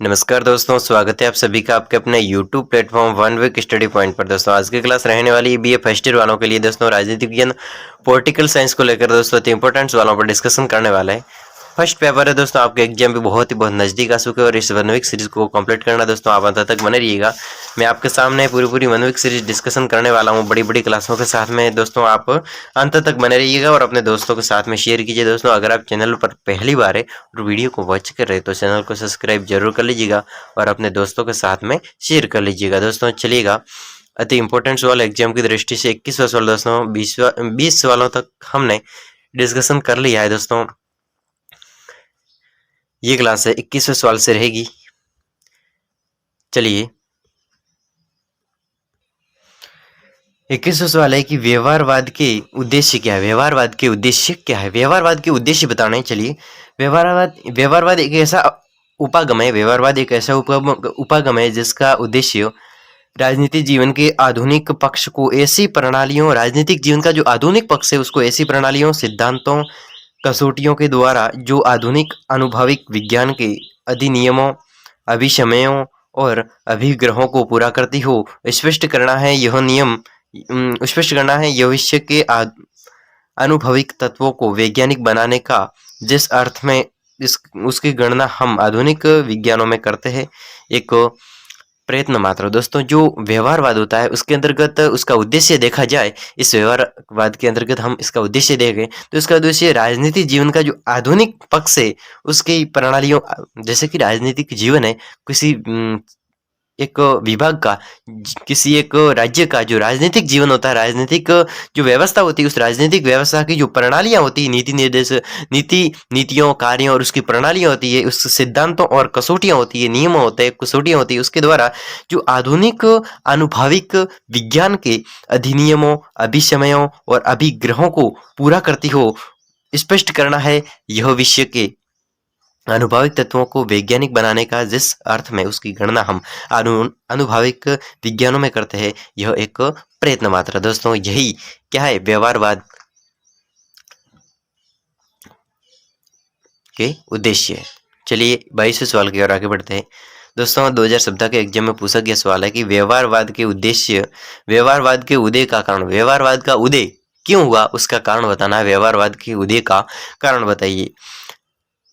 नमस्कार दोस्तों, स्वागत है आप सभी का आपके अपने YouTube platform one week study point पर। दोस्तों आज की क्लास रहने वाली है बीए फर्स्ट ईयर वालों के लिए। दोस्तों राजनीतिक विज्ञान पॉलिटिकल साइंस को लेकर दोस्तों इंपॉर्टेंट्स वालों पर डिस्कशन करने वाला है। फर्स्ट पेपर है दोस्तों, आपके एग्जाम भी बहुत नजदीक आ चुके हैं और इस वन वीक सीरीज को कंप्लीट करना दोस्तों आप अंत तक बने रहिएगा। मैं आपके सामने पूरी वन वीक सीरीज डिस्कशन करने वाला हूँ बड़ी क्लासों के साथ में। दोस्तों आप अंत तक बने रहिएगा और अपने दोस्तों के साथ में शेयर कीजिए। दोस्तों अगर आप चैनल पर पहली बार है और वीडियो को वॉच कर रहे हैं तो चैनल को सब्सक्राइब जरूर कर लीजिएगा और अपने दोस्तों के साथ में शेयर कर लीजिएगा। दोस्तों चलिएगा, अति इंपॉर्टेंट सवाल एग्जाम की दृष्टि से 21 सवाल दोस्तों 20 सवालों तक हमने डिस्कशन कर लिया है। दोस्तों ये क्लास है 21वें सवाल से रहेगी। चलिए 21वां सवाल है कि व्यवहारवाद के उद्देश्य क्या है। व्यवहारवाद के उद्देश्य क्या है, व्यवहारवाद के उद्देश्य बताने। चलिए व्यवहारवाद एक ऐसा उपागम है, व्यवहारवाद एक ऐसा उपागम है जिसका उद्देश्य राजनीतिक जीवन के आधुनिक पक्ष को ऐसी प्रणालियों, राजनीतिक जीवन का जो आधुनिक पक्ष है उसको ऐसी प्रणालियों, सिद्धांतों, कसौटियों के द्वारा जो आधुनिक अनुभविक विज्ञान के अधिनियमों, अभिशमयों और अभिग्रहों को पूरा करती हो स्पष्ट करना है। यह नियम स्पष्ट करना है यह विषय के अनुभविक तत्वों को वैज्ञानिक बनाने का जिस अर्थ में उसकी गणना हम आधुनिक विज्ञानों में करते हैं एक प्रयत्न मात्र। दोस्तों जो व्यवहारवाद होता है उसके अंतर्गत उसका उद्देश्य देखा जाए, इस व्यवहारवाद के अंतर्गत हम इसका उद्देश्य देखें तो इसका उद्देश्य राजनीतिक जीवन का जो आधुनिक पक्ष है उसकी प्रणालियों, जैसे कि राजनीतिक जीवन है किसी एक विभाग का, किसी एक राज्य का जो राजनीतिक जीवन होता है, राजनीतिक जो व्यवस्था होती है उस राजनीतिक व्यवस्था की जो प्रणालियां होती है, नीतियों, कार्यों और उसकी प्रणालियां होती है, उस सिद्धांतों और कसौटियां होती है, नियम होते हैं, कसौटियां होती है, उसके द्वारा जो आधुनिक अनुभाविक विज्ञान के अधिनियमों, अभिशमयों और अभिग्रहों को पूरा करती हो स्पष्ट करना है यह विषय के अनुभाविक तत्वों को वैज्ञानिक बनाने का जिस अर्थ में उसकी गणना हम अनुभाविक विज्ञानों में करते हैं यह एक प्रयत्न मात्र। दोस्तों यही क्या है, व्यवहारवाद के उद्देश्य है। चलिए 22वें सवाल की ओर आगे बढ़ते हैं। दोस्तों 2017 के एग्जाम में पूछा गया सवाल है कि व्यवहारवाद के उद्देश्य, व्यवहारवाद के उदय का कारण, व्यवहारवाद का उदय क्यों हुआ उसका कारण बताना है। व्यवहारवाद के उदय का कारण बताइए।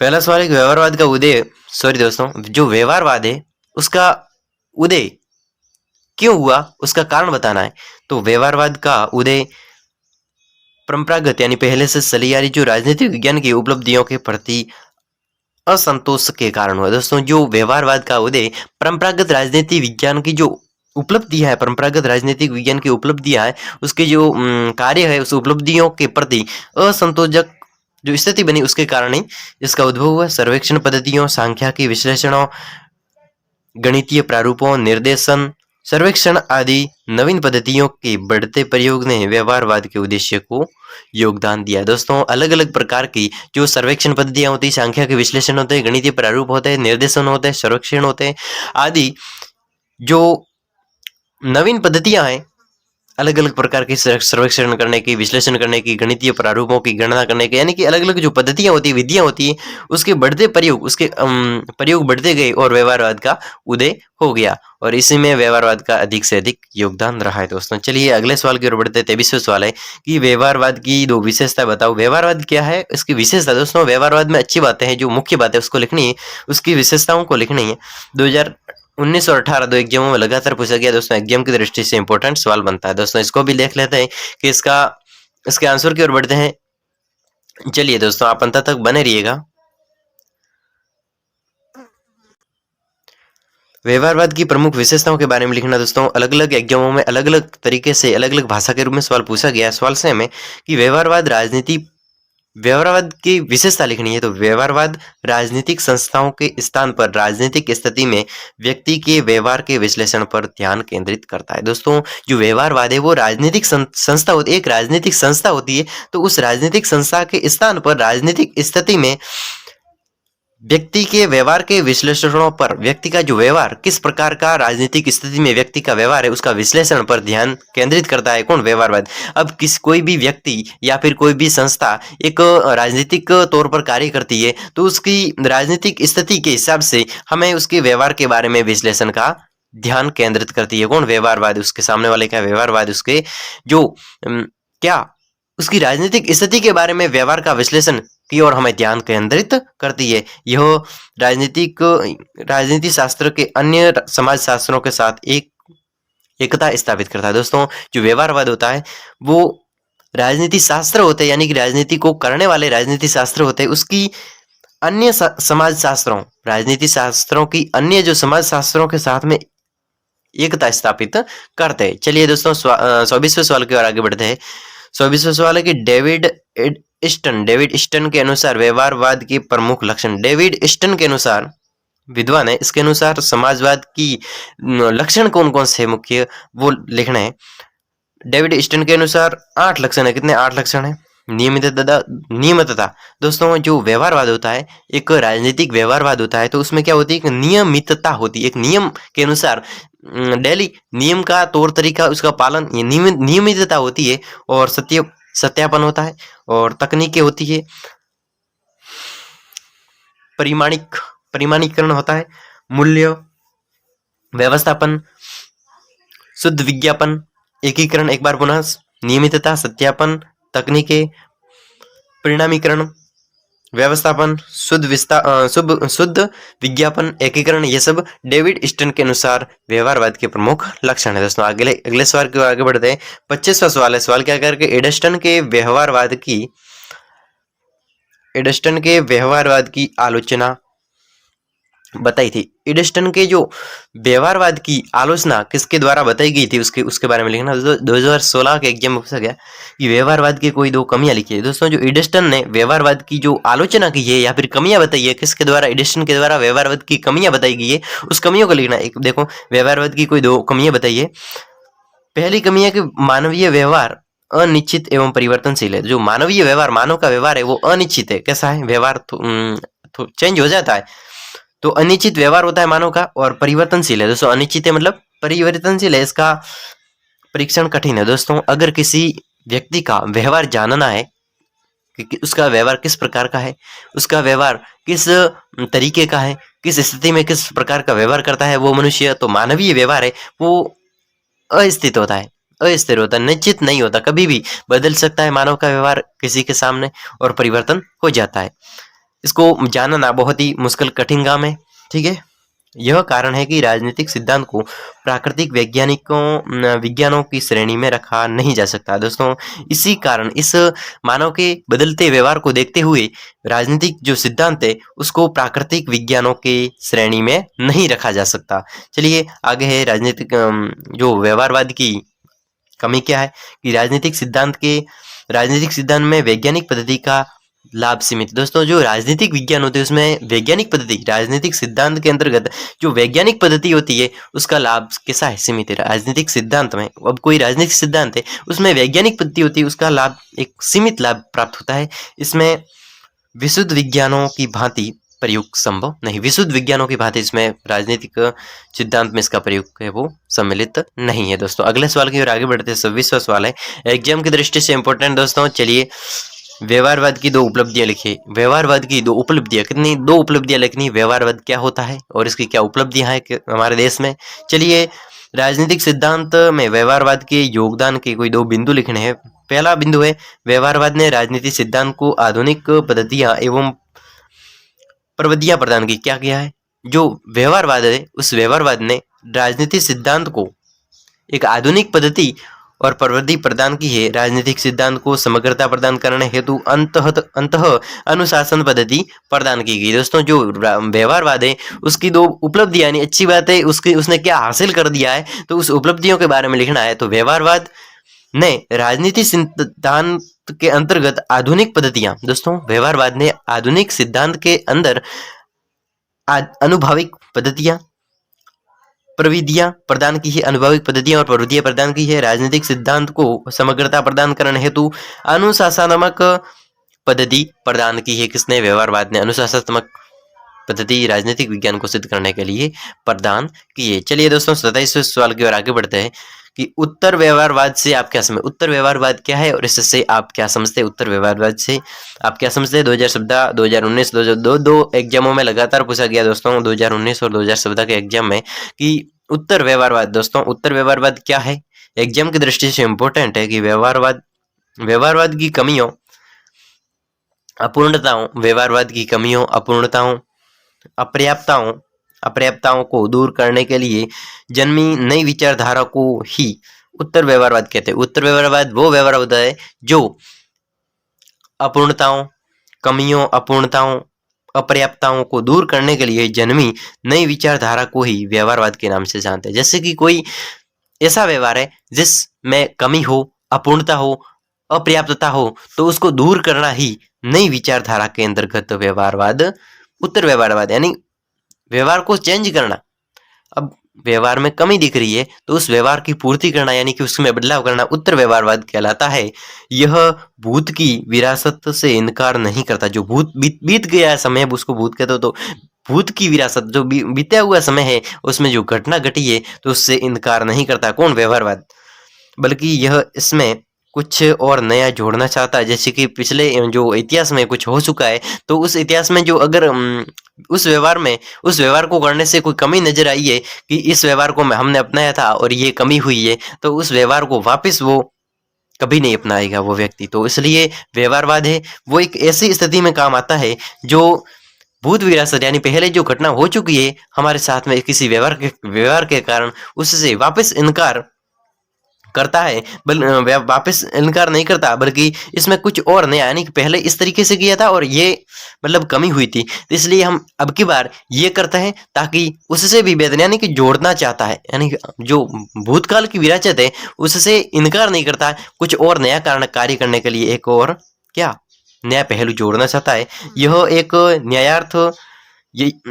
पहला सवाल है कि व्यवहारवाद का उदय, दोस्तों जो व्यवहारवाद है उसका उदय क्यों हुआ उसका कारण बताना है। तो व्यवहारवाद का उदय परंपरागत यानी पहले से चली आ रही जो राजनीतिक विज्ञान की उपलब्धियों के प्रति असंतोष के कारण हुआ। दोस्तों जो व्यवहारवाद का उदय परंपरागत राजनीति विज्ञान की जो उपलब्धियां है, परंपरागत राजनीतिक विज्ञान की उपलब्धियां है, उसके जो कार्य है उस उपलब्धियों के प्रति असंतोषजनक जो स्थिति बनी उसके कारण ही इसका उद्भव हुआ। सर्वेक्षण पद्धतियों, सांख्यिकी विश्लेषणों, गणितीय प्रारूपों, निर्देशन, सर्वेक्षण आदि नवीन पद्धतियों के बढ़ते प्रयोग ने व्यवहारवाद के उद्देश्य को योगदान दिया। दोस्तों अलग अलग प्रकार की जो सर्वेक्षण पद्धतियां होती है, सांख्यिकी विश्लेषण होते हैं, गणितीय प्रारूप होते हैं, निर्देशन होते हैं, सर्वेक्षण होते हैं आदि जो नवीन पद्धतियां हैं, अलग अलग प्रकार की सर्वेक्षण करने की, विश्लेषण करने की, गणितीय प्रारूपों की गणना करने की, यानी कि अलग अलग जो पद्धतियां होती है, विधियां होती है, उसके बढ़ते प्रयोग, उसके प्रयोग बढ़ते गए और व्यवहारवाद का उदय हो गया और इसी में व्यवहारवाद का अधिक से अधिक योगदान रहा है। दोस्तों चलिए अगले सवाल की ओर बढ़ते हैं। 23वां सवाल है कि व्यवहारवाद की दो विशेषता बताओ। व्यवहारवाद क्या है, इसकी विशेषता। दोस्तों व्यवहारवाद में अच्छी बातें हैं, जो मुख्य बात है उसको लिखनी है, उसकी विशेषताओं को लिखनी है। 2019 और 18 दो एग्जामों में लगातार पूछा गया। दोस्तों एग्जाम की दृष्टि से इंपॉर्टेंट सवाल बनता है। दोस्तों इसको भी देख लेते हैं कि इसके आंसर की ओर बढ़ते हैं। चलिए दोस्तों आप अंत तक बने रहिएगा। व्यवहारवाद की प्रमुख विशेषताओं के बारे में लिखना। दोस्तों अलग अलग एग्जामों में अलग अलग तरीके से, अलग अलग भाषा के रूप में सवाल पूछा गया है। सवाल से हमें कि व्यवहारवाद की विशेषता लिखनी है। तो व्यवहारवाद राजनीतिक संस्थाओं के स्थान पर राजनीतिक स्थिति में व्यक्ति के व्यवहार के विश्लेषण पर ध्यान केंद्रित करता है। दोस्तों जो व्यवहारवाद है वो राजनीतिक संस्था होती है, एक राजनीतिक संस्था होती है, तो उस राजनीतिक संस्था के स्थान पर राजनीतिक स्थिति में व्यक्ति के व्यवहार के विश्लेषणों पर, व्यक्ति का जो व्यवहार किस प्रकार का राजनीतिक स्थिति में व्यक्ति का व्यवहार है उसका विश्लेषण पर ध्यान केंद्रित करता है। कौन? व्यवहारवाद। अब कोई भी व्यक्ति या फिर कोई भी संस्था एक राजनीतिक तौर पर कार्य करती है तो उसकी राजनीतिक स्थिति के हिसाब से हमें उसके व्यवहार के बारे में विश्लेषण का ध्यान केंद्रित करती है। कौन? व्यवहारवाद। उसके सामने वाले का व्यवहारवाद उसके जो क्या उसकी राजनीतिक स्थिति के बारे में व्यवहार का विश्लेषण की ओर हमें ध्यान केंद्रित करती है। यह राजनीति शास्त्र के अन्य समाज शास्त्रों के साथ एकता स्थापित करता है। दोस्तों जो व्यवहारवाद होता है वो राजनीति शास्त्र होते हैं, यानी कि राजनीति को करने वाले राजनीति शास्त्र होते हैं, उसकी अन्य समाज शास्त्रों, राजनीति शास्त्रों की अन्य जो समाज शास्त्रों के साथ में एकता स्थापित करते हैं। चलिए दोस्तों 24वें सवाल की ओर आगे बढ़ते हैं। 24वां सवाल है कि डेविड ईस्टन के अनुसार व्यवहारवाद के प्रमुख लक्षण। डेविड ईस्टन के अनुसार, विद्वान है, इसके अनुसार समाजवाद की लक्षण कौन कौन से मुख्य वो लिखने हैं। डेविड ईस्टन के अनुसार 8 लक्षण है। कितने? 8 लक्षण है। नियमितता। दोस्तों जो व्यवहारवाद होता है, एक राजनीतिक व्यवहारवाद होता है, तो उसमें क्या होती है? एक नियमितता होती है। एक नियम के अनुसार डेली नियम का तौर तरीका उसका पालन, ये नियमितता होती है। और सत्यापन होता है और तकनीकें होती है। परिमाणीकरण होता है। मूल्य व्यवस्थापन, शुद्ध विज्ञापन, एकीकरण, एक बार पुनः नियमितता, सत्यापन, तकनीकें, परिणामीकरण, व्यवस्थापन, शुद्ध विज्ञापन, एकीकरण, ये सब डेविड ईस्टन के अनुसार व्यवहारवाद के प्रमुख लक्षण है। दोस्तों अगले सवाल की ओर आगे बढ़ते हैं। 25वां सवाल है। सवाल क्या करके एडस्टन के व्यवहारवाद की आलोचना बताई थी। एडस्टन के जो व्यवहारवाद की आलोचना किसके द्वारा बताई गई थी उसके बारे में लिखना। 2016 के एग्जाम में पूछा गया कि व्यवहारवाद की कोई 2 कमियां लिखी है। दोस्तों जो एडस्टन ने व्यवहारवाद की जो आलोचना की है या फिर कमियां बताई है, किसके द्वारा? एडस्टन के द्वारा व्यवहारवाद की कमियां बताई गई है, उस कमियों को लिखना। एक देखो, व्यवहारवाद की कोई 2 कमियां बताई है। पहली कमी है कि मानवीय व्यवहार अनिश्चित एवं परिवर्तनशील है। जो मानवीय व्यवहार, मानव का व्यवहार है वो अनिश्चित है। कैसा है? व्यवहार तो चेंज हो जाता है, तो अनिश्चित व्यवहार होता है मानव का, और परिवर्तनशील है। दोस्तों अनिश्चित है मतलब परिवर्तनशील है, इसका परीक्षण कठिन है। दोस्तों अगर किसी व्यक्ति का व्यवहार जानना है कि उसका व्यवहार किस प्रकार का है, उसका व्यवहार किस तरीके का है, किस स्थिति में किस प्रकार का व्यवहार करता है वो मनुष्य, तो मानवीय व्यवहार है वो अस्थिर होता है, निश्चित नहीं होता, कभी भी बदल सकता है मानव का व्यवहार किसी के सामने और परिवर्तन हो जाता है। इसको जानना बहुत ही मुश्किल कठिन काम है। ठीक है, यह कारण है कि राजनीतिक सिद्धांत को प्राकृतिक विज्ञानों की श्रेणी में रखा नहीं जा सकता। दोस्तों इसी कारण इस मानव के बदलते व्यवहार को देखते हुए राजनीतिक जो सिद्धांत है उसको प्राकृतिक विज्ञानों के श्रेणी में नहीं रखा जा सकता। चलिए आगे है राजनीतिक जो व्यवहारवाद की कमी क्या है कि राजनीतिक सिद्धांत में वैज्ञानिक पद्धति का लाभ सीमित। दोस्तों जो राजनीतिक विज्ञान होते हैं उसमें वैज्ञानिक पद्धति, राजनीतिक सिद्धांत के अंतर्गत जो वैज्ञानिक पद्धति होती है उसका लाभ कैसा है? सीमित है। राजनीतिक सिद्धांत में, अब कोई राजनीतिक सिद्धांत है उसमें वैज्ञानिक पद्धति होती है, उसका लाभ एक सीमित लाभ प्राप्त होता है। इसमें विशुद्ध विज्ञानों की भांति प्रयोग संभव नहीं। विशुद्ध विज्ञानों की भांति इसमें राजनीतिक सिद्धांत में इसका प्रयोग है वो सम्मिलित नहीं है। दोस्तों अगले सवाल की ओर आगे बढ़ते हैं। 26वां सवाल है, एग्जाम की दृष्टि से इंपॉर्टेंट। दोस्तों चलिए व्यवहारवाद की 2 उपलब्धियां लिखिए। व्यवहारवाद की 2 उपलब्धियां, कितनी? 2 उपलब्धियां लिखनी। व्यवहारवाद क्या होता है और इसकी क्या उपलब्धियां हैं हमारे देश में। चलिए राजनीतिक सिद्धांत में व्यवहारवाद के योगदान के कोई 2 बिंदु लिखने हैं। पहला बिंदु है, व्यवहारवाद ने राजनीतिक सिद्धांत को आधुनिक पद्धतियां एवं प्रविधियां प्रदान की। क्या किया है? जो व्यवहारवाद है उस व्यवहारवाद ने राजनीतिक सिद्धांत को एक आधुनिक पद्धति और प्रविधि प्रदान की है। राजनीतिक सिद्धांत को समग्रता प्रदान करने हेतु अंतः अनुशासन पद्धति प्रदान की गई। दोस्तों जो व्यवहारवाद है उसकी 2 उपलब्धियां, यानी अच्छी बात है उसने क्या हासिल कर दिया है, तो उस उपलब्धियों के बारे में लिखना है। तो व्यवहारवाद ने राजनीतिक सिद्धांत के अंतर्गत आधुनिक पद्धतियां, दोस्तों व्यवहारवाद ने आधुनिक सिद्धांत के अंदर अनुभाविक पद्धतियां, प्रविधियां प्रदान की है। अनुभाविक पद्धतियां और प्रविधियां प्रदान की है। राजनीतिक सिद्धांत को समग्रता प्रदान करने हेतु अनुशासनात्मक पद्धति प्रदान की है। किसने? व्यवहारवाद ने अनुशासनात्मक पद्धति राजनीतिक विज्ञान को सिद्ध करने के लिए प्रदान किए। चलिए दोस्तों 27वें सवाल की ओर आगे बढ़ते हैं कि उत्तर व्यवहारवाद से आप क्या समझ, उत्तर व्यवहारवाद क्या है और इससे आप क्या समझते हैं, उत्तर व्यवहारवाद से आप क्या समझते हैं। 2017, 2019, 2002 दो एग्जामों में लगातार पूछा गया दोस्तों, 2019 और 2017 के एग्जाम में, कि उत्तर व्यवहारवाद, दोस्तों उत्तर व्यवहारवाद क्या है। एग्जाम की दृष्टि से इंपॉर्टेंट है कि व्यवहारवाद की कमियों, अपूर्णताओं, व्यवहारवाद की कमियों, अपूर्णताओं, अपर्याप्तताओं को दूर करने के लिए जन्मी नई विचारधारा को ही उत्तर व्यवहारवाद कहते हैं। उत्तर व्यवहारवाद वो व्यवहार होता है जो अपूर्णताओं, कमियों, अपूर्णताओं, अपर्याप्तताओं को दूर करने के लिए जन्मी नई विचारधारा को ही व्यवहारवाद के नाम से जानते हैं। जैसे कि कोई ऐसा व्यवहार है जिसमें कमी हो, अपूर्णता हो, अपर्याप्तता हो, तो उसको दूर करना ही नई विचारधारा के अंतर्गत व्यवहारवाद, उत्तर व्यवहारवाद, यानी व्यवहार को चेंज करना। अब व्यवहार में कमी दिख रही है तो उस व्यवहार की पूर्ति करना यानी कि उसमें बदलाव करना उत्तर व्यवहारवाद कहलाता है। यह भूत की विरासत से इनकार नहीं करता। जो भूत बीत गया है समय, उसको भूत कहते हो, तो भूत की विरासत जो बीता हुआ समय है उसमें जो घटना घटी है तो उससे इनकार नहीं करता कौन, व्यवहारवाद, बल्कि यह इसमें कुछ और नया जोड़ना चाहता है। जैसे कि पिछले जो इतिहास में कुछ हो चुका है तो उस इतिहास में जो अगर उस व्यवहार को करने से कोई कमी नजर आई है कि इस व्यवहार को हमने अपनाया था और ये कमी हुई है, तो उस व्यवहार को वापस वो कभी नहीं अपनाएगा वो व्यक्ति। तो इसलिए व्यवहारवाद है वो एक ऐसी स्थिति में काम आता है जो भूत विरासत यानी पहले जो घटना हो चुकी है हमारे साथ में किसी व्यवहार के कारण, उससे वापस इनकार करता है, वापस इनकार नहीं करता, बल्कि इसमें कुछ और नया, यानी कि पहले इस तरीके से किया था और ये मतलब कमी हुई थी, तो इसलिए हम अब की बार ये करते हैं ताकि उससे भी बेहतर, यानी कि जोड़ना चाहता है, यानी कि जो भूतकाल की विरासत है उससे इनकार नहीं करता, कुछ और नया कारण कार्य करने के लिए एक और क्या नया पहलू जोड़ना चाहता है। यह एक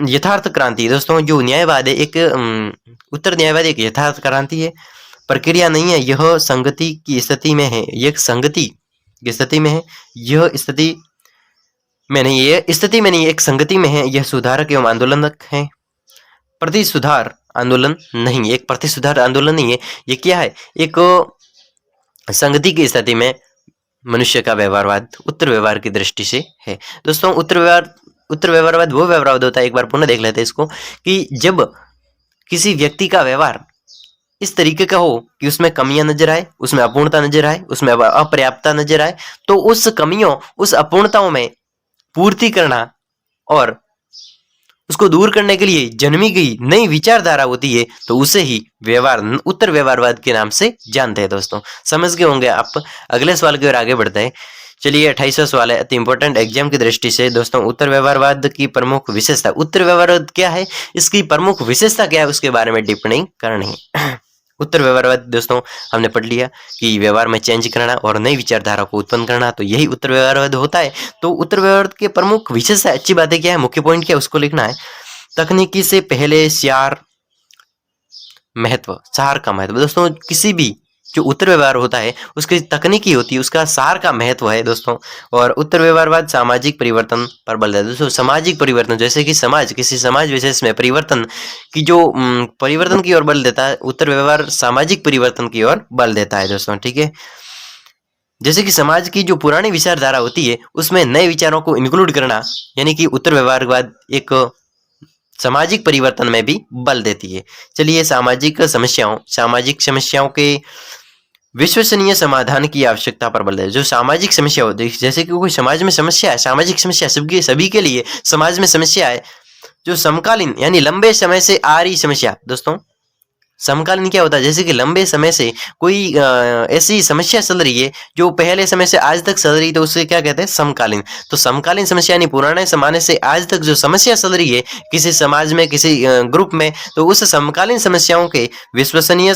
यथार्थ क्रांति, दोस्तों जो न्यायवाद है एक उत्तर न्यायवाद एक यथार्थ क्रांति है, प्रक्रिया नहीं है। यह संगति की स्थिति में है, यह संगति की स्थिति में है, यह स्थिति में नहीं, यह स्थिति में नहीं, एक संगति में है। यह सुधारक एवं आंदोलनक है, प्रतिसुधार आंदोलन नहीं, एक प्रतिसुधार आंदोलन नहीं है। ये क्या है, एक संगति की स्थिति में मनुष्य का व्यवहारवाद उत्तर व्यवहार की दृष्टि से है। दोस्तों उत्तर व्यवहारवाद वो व्यवहारवाद होता है, एक बार पुनः देख लेते हैं इसको, कि जब किसी व्यक्ति का व्यवहार इस तरीके का हो कि उसमें कमियां नजर आए, उसमें अपूर्णता नजर आए, उसमें अपर्याप्तता नजर आए, तो उस कमियों, उस अपूर्णताओं में पूर्ति करना और उसको दूर करने के लिए जन्मी गई नई विचारधारा होती है, तो उसे ही उत्तर व्यवहारवाद के नाम से जानते हैं। दोस्तों समझ गए होंगे आप। अगले सवाल की ओर आगे बढ़ते हैं। चलिए 28वां सवाल है, अति इंपॉर्टेंट एग्जाम की दृष्टि से दोस्तों, उत्तर व्यवहारवाद की प्रमुख विशेषता। उत्तर व्यवहारवाद क्या है, इसकी प्रमुख विशेषता क्या है, उसके बारे में टिप्पणी करनी है। उत्तर व्यवहारवाद दोस्तों हमने पढ़ लिया कि व्यवहार में चेंज करना और नई विचारधारा को उत्पन्न करना, तो यही उत्तर व्यवहारवाद होता है। तो उत्तर व्यवहारवाद के प्रमुख विशेषता, अच्छी बातें क्या है, मुख्य पॉइंट क्या है, उसको लिखना है। तकनीकी से पहले सार का महत्व। दोस्तों किसी भी जो उत्तर व्यवहार होता है उसकी तकनीकी होती है, उसका सार का महत्व है दोस्तों। और उत्तर व्यवहारवाद सामाजिक परिवर्तन पर बल देता है। दोस्तों सामाजिक परिवर्तन, जैसे कि किसी समाज विशेष में परिवर्तन की जो परिवर्तन की ओर बल देता है, उत्तर व्यवहार सामाजिक परिवर्तन की ओर बल देता है दोस्तों, ठीक है। जैसे कि समाज की जो पुरानी विचारधारा होती है उसमें नए विचारों को इंक्लूड करना, यानी कि उत्तर व्यवहारवाद एक सामाजिक परिवर्तन में भी बल देती है। चलिए सामाजिक समस्याओं के विश्वसनीय समाधान की आवश्यकता पर बल देता है। जो सामाजिक समस्या होती है, जैसे कि कोई समाज में समस्या है, सामाजिक समस्या सभी के लिए समाज में समस्या है, जो समकालीन यानी लंबे समय से आ रही समस्या। दोस्तों समकालीन क्या होता है, जैसे कि लंबे समय से कोई ऐसी समस्या चल रही है जो पहले समय से आज तक चल रही है, तो उसे क्या कहते हैं, समकालीन। तो समकालीन समस्या यानी पुराने जमाने से आज तक जो समस्या चल रही है किसी समाज में, किसी ग्रुप में, तो उस समकालीन समस्याओं के विश्वसनीय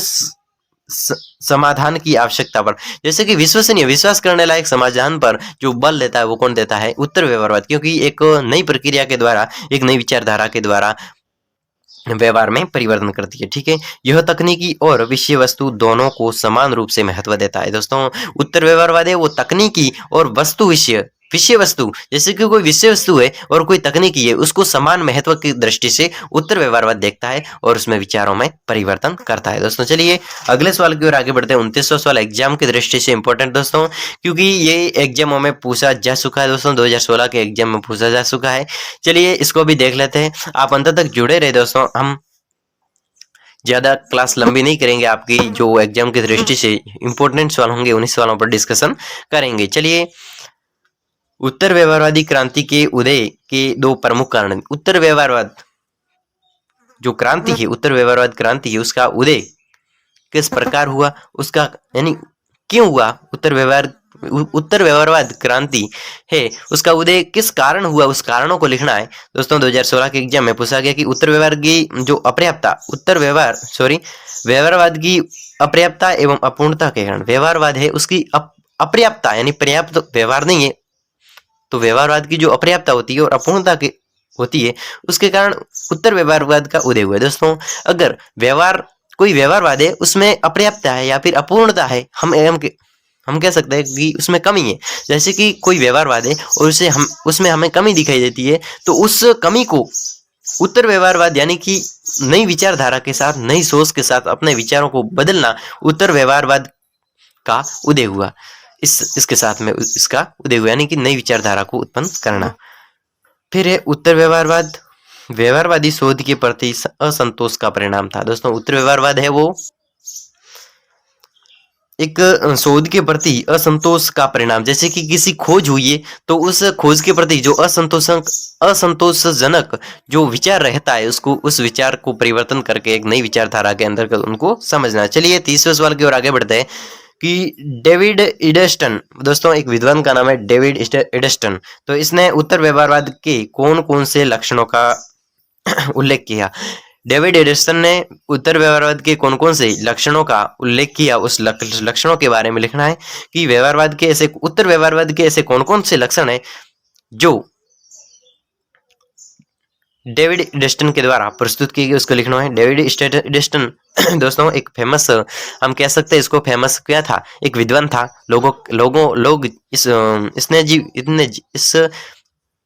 समाधान की आवश्यकता पर, जैसे कि विश्वसनीय, विश्वास करने लायक समाधान पर जो बल देता है वो कौन देता है, उत्तर व्यवहारवाद। क्योंकि एक नई प्रक्रिया के द्वारा, एक नई विचारधारा के द्वारा व्यवहार में परिवर्तन करती है, ठीक है। यह तकनीकी और विषय वस्तु दोनों को समान रूप से महत्व देता है। दोस्तों उत्तर व्यवहारवाद है वो तकनीकी और वस्तु विषय विषय वस्तु, जैसे कि कोई विषय वस्तु है और कोई तकनीकी है, उसको समान महत्व की दृष्टि से उत्तर व्यवहारवाद देखता है और उसमें विचारों में परिवर्तन करता है। दोस्तों चलिए अगले सवाल की ओर आगे बढ़ते हैं। 29वां सवाल एग्जाम की दृष्टि से इंपॉर्टेंट दोस्तों, क्योंकि ये एग्जामों में पूछा जा चुका है दोस्तों, 2016 के एग्जाम में पूछा जा चुका है। चलिए इसको भी देख लेते हैं, आप अंत तक जुड़े रहे दोस्तों। हम ज्यादा क्लास लंबी नहीं करेंगे, आपकी जो एग्जाम की दृष्टि से इंपॉर्टेंट सवाल होंगे उन्हीं सवालों पर डिस्कशन करेंगे। चलिए उत्तर व्यवहारवादी क्रांति के उदय के दो प्रमुख कारण। उत्तर व्यवहारवाद जो क्रांति है, उत्तर व्यवहारवाद क्रांति है, उसका उदय किस प्रकार हुआ, उसका यानी क्यों हुआ। उत्तर व्यवहारवाद क्रांति है, उसका उदय किस कारण हुआ, उस कारणों को लिखना है दोस्तों। 2016 के एग्जाम में पूछा गया कि उत्तर व्यवहार की जो अपर्याप्तता, व्यवहारवाद की अपर्याप्तता एवं अपूर्णता के कारण, व्यवहारवाद है उसकी अपर्याप्तता यानी पर्याप्त व्यवहार नहीं है, तो व्यवहारवाद की जो अपर्याप्तता होती है और अपूर्णता की होती है, उसके कारण उत्तर व्यवहारवाद का उदय हुआ है दोस्तों। अगर कोई व्यवहारवाद है उसमें अपर्याप्तता है या फिर अपूर्णता है, हम कह सकते हैं कि उसमें कमी है। जैसे कि कोई व्यवहारवाद है और उसमें हमें कमी दिखाई देती है, तो उस कमी को उत्तर व्यवहारवाद यानी कि नई विचारधारा के साथ, नई सोच के साथ अपने विचारों को बदलना, उत्तर व्यवहारवाद का उदय हुआ। इसके साथ में इसका उदय हुआ यानी कि नई विचारधारा को उत्पन्न करना। फिर है उत्तर व्यवहारवाद, व्यवहारवादी शोध के प्रति असंतोष का परिणाम था दोस्तों। उत्तर व्यवहारवाद है वो एक शोध के प्रति असंतोष का परिणाम, जैसे कि किसी खोज हुई है तो उस खोज के प्रति जो असंतोषजनक जो विचार रहता है, उसको उस विचार को परिवर्तन करके एक नई विचारधारा के अंदर उनको समझना। चलिए 30वें सवाल की ओर आगे बढ़ते हैं कि डेविड इडस्टन, दोस्तों एक विद्वान का नाम है डेविड इडस्टन, तो इसने उत्तर व्यवहारवाद के कौन कौन से लक्षणों का उल्लेख किया। डेविड एडस्टन ने उत्तर व्यवहारवाद के कौन कौन से लक्षणों का उल्लेख किया, उस लक्षणों के बारे में लिखना है कि उत्तर व्यवहारवाद के ऐसे कौन कौन से लक्षण है जो डेविड इडस्टन के द्वारा प्रस्तुत किए गए, उसको लिखना है। डेविड इडस्टन दोस्तों एक फेमस, हम कह सकते हैं इसको फेमस क्या था, एक विद्वान था। लोग इस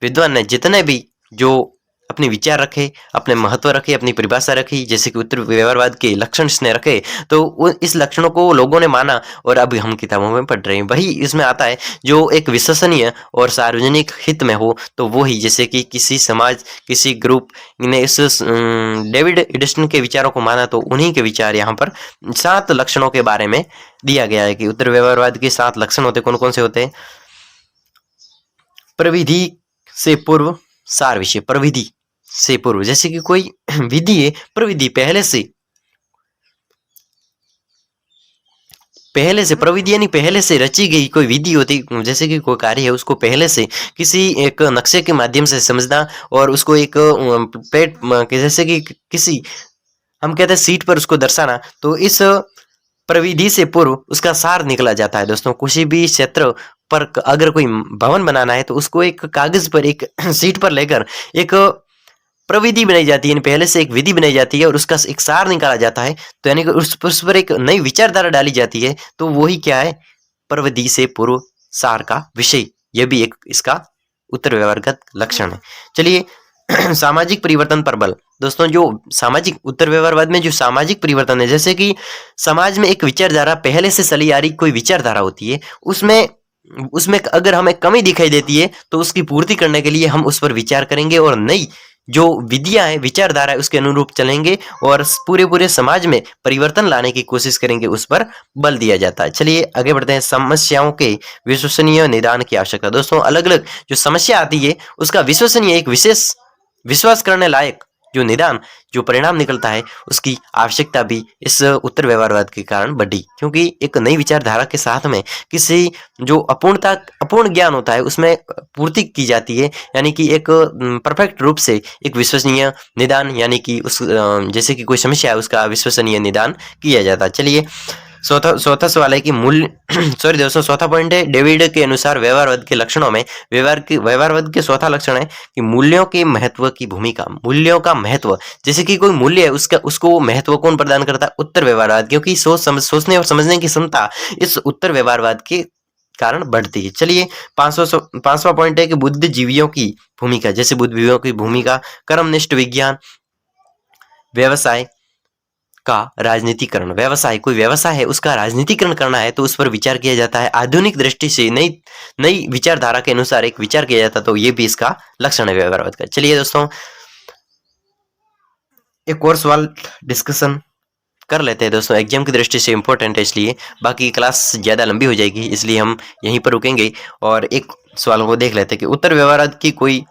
विद्वान ने जितने भी जो अपने विचार रखे, अपने महत्व रखे, अपनी परिभाषा रखी, जैसे कि उत्तर व्यवहारवाद के लक्षण इसने रखे, तो इस लक्षणों को लोगों ने माना और अब हम किताबों में पढ़ रहे हैं। वही इसमें आता है जो एक विश्वसनीय और सार्वजनिक हित में हो, तो वो ही जैसे कि किसी समाज, किसी ग्रुप ने इस डेविड इडस्टन के विचारों को माना, तो उन्हीं के विचार यहाँ पर 7 लक्षणों के बारे में दिया गया है कि उत्तर व्यवहारवाद के 7 लक्षण होते, कौन कौन से होते हैं। प्रविधि से पूर्व सार विषय, प्रविधि से पूर्व, जैसे कि कोई विधि है, प्रविधि पहले से प्रविधि यानी पहले से रची गई कोई विधि होती, जैसे कि कोई कार्य है उसको पहले से किसी एक नक्शे के माध्यम से समझना और उसको एक जैसे कि किसी, हम कहते हैं सीट पर उसको दर्शाना, तो इस प्रविधि से पूर्व उसका सार निकला जाता है दोस्तों। किसी भी क्षेत्र पर अगर कोई भवन बनाना है तो उसको एक कागज पर, एक सीट पर लेकर एक प्रविधि बनाई जाती है, यानी पहले से एक विधि बनाई जाती है और उसका एक सार निकाला जाता है, तो यानी कि उस पर एक नई विचारधारा डाली जाती है, तो वही क्या है, प्रविधि से पूर्व सार का विषय। यह भी एक इसका उत्तर व्यवहारगत लक्षण है। चलिए सामाजिक परिवर्तन पर बल, दोस्तों जो सामाजिक, उत्तर व्यवहारवाद में जो सामाजिक परिवर्तन है, जैसे कि समाज में एक विचारधारा पहले से चली आ रही कोई विचारधारा होती है, उसमें अगर हमें कमी दिखाई देती है तो उसकी पूर्ति करने के लिए हम उस पर विचार करेंगे और नई जो विधियां है, विचारधारा है, उसके अनुरूप चलेंगे और पूरे समाज में परिवर्तन लाने की कोशिश करेंगे, उस पर बल दिया जाता है। चलिए आगे बढ़ते हैं। समस्याओं के विश्वसनीय निदान की आवश्यकता, दोस्तों अलग अलग जो समस्या आती है उसका विश्वसनीय, एक विशेष विश्वास करने लायक जो निदान, जो परिणाम निकलता है, उसकी आवश्यकता भी इस उत्तर व्यवहारवाद के कारण बढ़ी, क्योंकि एक नई विचारधारा के साथ में किसी जो अपूर्ण ज्ञान होता है उसमें पूर्ति की जाती है, यानी कि एक परफेक्ट रूप से एक विश्वसनीय निदान, यानी कि उस जैसे कि कोई समस्या है उसका विश्वसनीय निदान किया जाता है। चलिए चौथा सवाल है कि मूल्य सॉरी दोस्तों, चौथा पॉइंट है डेविड के अनुसार व्यवहारवाद के लक्षणों में, व्यवहारवाद के चौथा लक्षण है कि मूल्यों के महत्व की भूमिका। मूल्यों का महत्व, जैसे कि कोई मूल्य है उसको महत्व कौन प्रदान करता है, उत्तर व्यवहारवाद, क्योंकि सोचने और समझने की क्षमता इस उत्तर व्यवहारवाद के कारण बढ़ती है। चलिए 5वां पॉइंट है कि बुद्धिजीवियों की भूमिका, जैसे बुद्धिजीवियों की भूमिका, कर्मनिष्ठ विज्ञान, व्यवसाय का राजनीतिकरण। व्यवसाय, कोई व्यवसाय है उसका राजनीतिकरण करना है तो उस पर विचार किया जाता है। आधुनिक दृष्टि से नई नई विचारधारा के अनुसार एक विचार किया जाता है, तो ये भी इसका लक्षण है व्यवहारवाद का। चलिए दोस्तों एक और सवाल डिस्कशन कर लेते हैं दोस्तों, एग्जाम की दृष्टि से इंपॉर्टेंट है, इसलिए बाकी क्लास ज़्यादा लंबी हो जाएगी, इसलिए हम यहीं पर रुकेंगे और एक सवाल को देख लेते हैं कि उत्तर व्यवहारवाद की कोई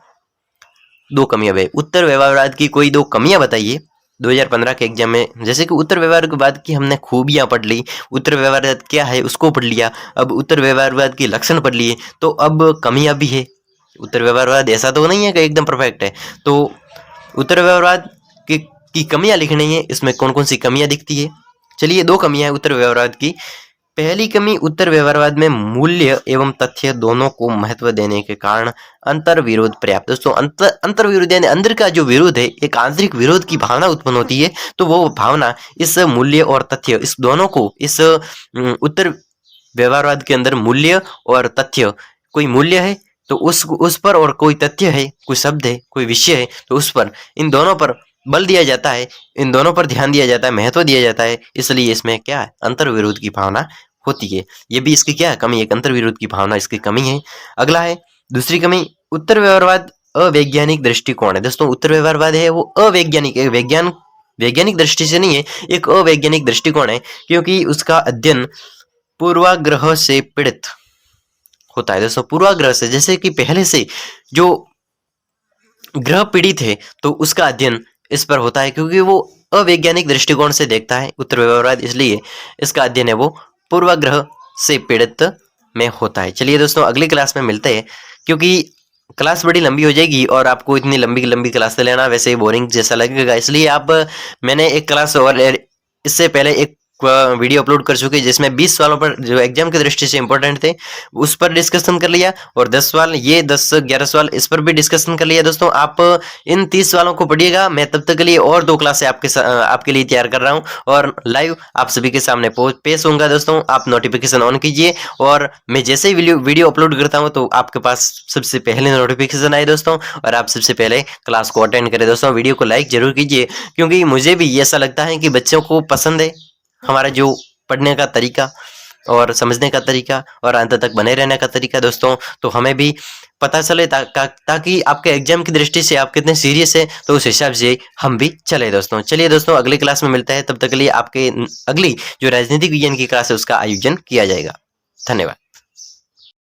दो कमियां है। उत्तर व्यवहारवाद की कोई दो कमियां बताइए 2015 के एग्जाम में। जैसे कि उत्तर व्यवहारवाद की हमने खूबियां पढ़ ली, उत्तर व्यवहारवाद क्या है उसको पढ़ लिया, अब उत्तर व्यवहारवाद के लक्षण पढ़ लिए, तो अब कमियां भी है। उत्तर व्यवहारवाद ऐसा तो नहीं है कि एकदम परफेक्ट है, तो उत्तर व्यवहारवाद की कमियां लिखनी है, इसमें कौन कौन सी कमियां दिखती है। चलिए दो कमियां है उत्तर व्यवहारवाद की। पहली कमी, उत्तर व्यवहारवाद में मूल्य एवं तथ्य दोनों को महत्व देने के कारण अंतर विरोध पर्याप्त। दोस्तों अंतर विरोध यानी अंदर का जो विरोध है, एक आंतरिक विरोध की भावना उत्पन्न होती है, तो वो भावना इस मूल्य और तथ्य, इस दोनों को, इस उत्तर व्यवहारवाद के अंदर मूल्य और तथ्य, कोई मूल्य है तो उस पर, और कोई तथ्य है, कोई शब्द है, कोई विषय है तो उस पर, इन दोनों पर बल दिया जाता है, इन दोनों पर ध्यान दिया जाता है, महत्व दिया जाता है, इसलिए इसमें क्या है, अंतर विरोध की भावना होती है। ये भी इसकी क्या है, कमी, एक अंतर विरोध की भावना इसकी कमी है। अगला है दूसरी कमी, उत्तर व्यवहारवाद अवैज्ञानिक दृष्टिकोण है। दोस्तों उत्तर व्यवहारवाद है वो अवैज्ञानिक, वैज्ञानिक दृष्टि से नहीं है, एक अवैज्ञानिक दृष्टिकोण है, क्योंकि उसका अध्ययन पूर्वाग्रह से पीड़ित होता है। दोस्तों पूर्वाग्रह से, जैसे कि पहले से जो ग्रह पीड़ित है तो उसका अध्ययन इस पर होता है, क्योंकि वो अवैज्ञानिक दृष्टिकोण से देखता है उत्तर व्यवहारवाद, इसलिए इसका अध्ययन है वो पूर्वाग्रह से पीड़ित में होता है। चलिए दोस्तों अगली क्लास में मिलते हैं, क्योंकि क्लास बड़ी लंबी हो जाएगी और आपको इतनी लंबी क्लास से लेना वैसे ही बोरिंग जैसा लगेगा, इसलिए मैंने एक क्लास और इससे पहले एक वीडियो अपलोड कर चुके जिसमें 20 सवालों पर जो एग्जाम की दृष्टि से इंपॉर्टेंट थे उस पर डिस्कशन कर लिया, और 10 सवाल, ये 10-11 सवाल इस पर भी डिस्कशन कर लिया। दोस्तों आप इन 30 सवालों को पढ़िएगा, मैं तब तक के लिए और 2 क्लासें आपके लिए तैयार कर रहा हूं और लाइव आप सभी के सामने पेश होऊंगा। दोस्तों आप नोटिफिकेशन ऑन कीजिए, और मैं जैसे ही वीडियो अपलोड करता हूँ तो आपके पास सबसे पहले नोटिफिकेशन आए दोस्तों, और आप सबसे पहले क्लास को अटेंड करें। दोस्तों वीडियो को लाइक जरूर कीजिए, क्योंकि मुझे भी ऐसा लगता है कि बच्चों को पसंद है हमारा जो पढ़ने का तरीका और समझने का तरीका और अंत तक बने रहने का तरीका दोस्तों, तो हमें भी पता चले ताकि आपके एग्जाम की दृष्टि से आप कितने सीरियस है, तो उस हिसाब से हम भी चले दोस्तों। चलिए दोस्तों अगली क्लास में मिलते हैं, तब तक के लिए आपके अगली जो राजनीतिक विज्ञान की क्लास है उसका आयोजन किया जाएगा। धन्यवाद।